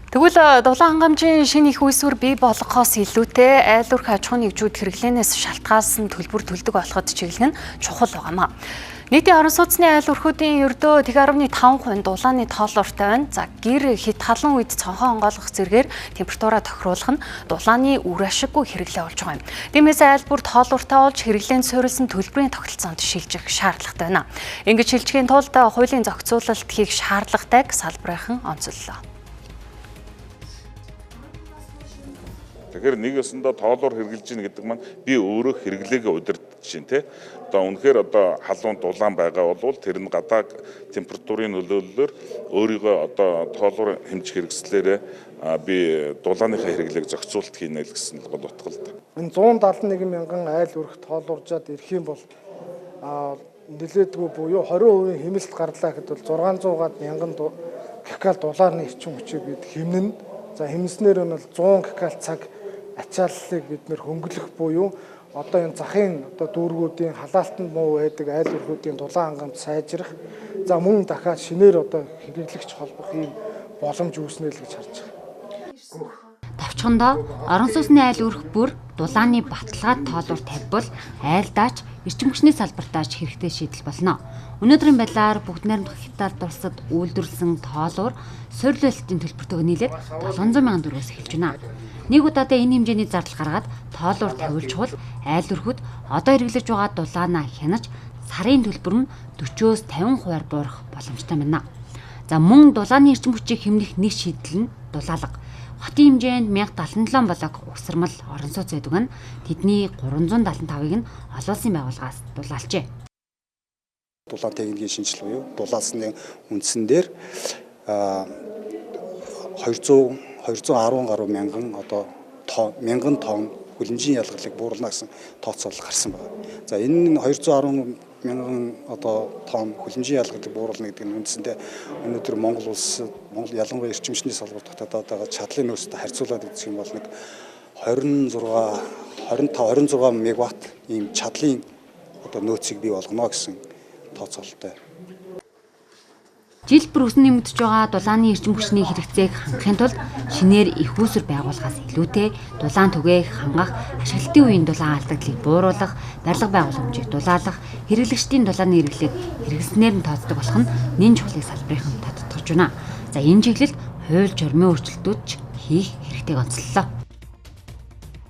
Тэгвэл дулаан хангамжийн шинэ их үйсвэр бий болгохоос илүүтэй айл өрх аж ахуйн нэгжүүд хэрэглэнээс шалтгаалсан төлбөр төлдөг болоход чиглэл нь чухал байгаамаа. Нийтийн орон сууцны айл өрхүүдийн ердөө 10.5% дулааны тоолууртай байна. За гэр хит халуун үед цонхоо онгойлгох зэргээр температураа тохируулах нь дулааны үр ашиггүй хэрэглээ болж байгаа юм. Тиймээс айл бүр тоолууртай болж хэрэглээнд суурилсан төлбөрийн тогтолцоонд шилжих шаардлагатай байна. Ингэж шилжихийн тулд хуулийн зохицуулалт хийх шаардлагатайг салбарынхан онцоллоо. Тэгэхээр нэг өсөндөө тоолоор хэрглэж ийн гэдэг маань би өөрөө хэрэглээгээ удирдах чинь тий. Одоо үнэхээр халуун дулаан байгаа бол тэр нь гадаа температурын нөлөөллөөр өөрийгөө тоолоор хэмжих хэрэгслээрээ би дулааныхаа хэрэглээг зохицуулт хийнэ л гэсэн гол утга л да. Энэ 171 мянган айл өрх тоолууржаад ирэх юм бол нэлээдгүй буюу 20% хэмэлт гарлаа гэхэд бол 600-аад мянган ккал дулаарны эрчим хүчийг бид хэмнэн. За хэмнэснээр нь бол 100 ккал цаг ачааллыг бид нэр хөнгөлөх буюу одоо энэ захын дүүргүүдийн халаалтанд муу байдаг айл өрхүүдийн дулаан хангамж сайжрах. За мөн дахиад шинээр хэрэглэгч холбох юм боломж үүснэ л гэж харж байгаа. Тавчхандаа орон сууцны айл өрх бүр дулааны баталгаад тоолуур тавьбал айлдаач эрчим хүчний салбартаач хэрэгтэй шийдэл болно. Өнөөдрийн байдлаар бүгд найрамдах хятад дурсад үйлдвэрлэсэн тоолуур суурилалтын төлбөртөө нийлээд 700 мянган төгрөгөөс эхэлж байна. Нэг удаадаа энэ хэмжээний зардал гаргаад тоолуур тавьулчвал айл өрхөд одоо хэрэглэж байгаа дулаанаа хянаж сарын төлбөр нь 40-50% буурах боломжтой байна. За мөн дулааны эрчим хүчийг хэмнэх нэг шийдэл нь дулаалга. Хотын хэмжээнд 1077 блок угсармал орон сууц байдаг нь тэдний 375-ыг нь олон улсын байгууллагаас дулаалжээ. Дулаан техникийн шинжилгээ буюу дулаалсны үндсэн дээр 210 гаруй мянган тонн хүлэмжийн ялгалыг бууруулна гэсэн тооцоолол гарсан байна. За энэ 210 мянган тонн хүлэмжийн ялгалыг бууруулна гэдэг нь үндсэндээ өнөөдөр Монгол ялангуяа эрчим хүчний салбарт татаад байгаа чадлын нөөцтэй харьцуулаад үзэх юм бол нэг 25-26 мегаватт ийм чадлын нөөцийг бий болгоно гэсэн тооцоололтой. Жил бүр өснө нэмэгдэж байгаа дулааны эрчим хүчний хэрэгцээг хангахын тулд шинээр их үүсвэр байгуулахаас илүүтэй дулаан түгээх, хангах, ашиглалтын үеийн дулаан алдагдлыг бууруулах, барилга байгууламжийг дулаалах, хэрэглэгчдийн дулааны хэрэглээг хэрэглэснээр нь тооцдог болох нь нэн чухлыг салбарынхан тодтогч байна. За энэ чиглэлд хууль журмын өөрчлөлтүүд хийх хэрэгтэйг онцоллоо.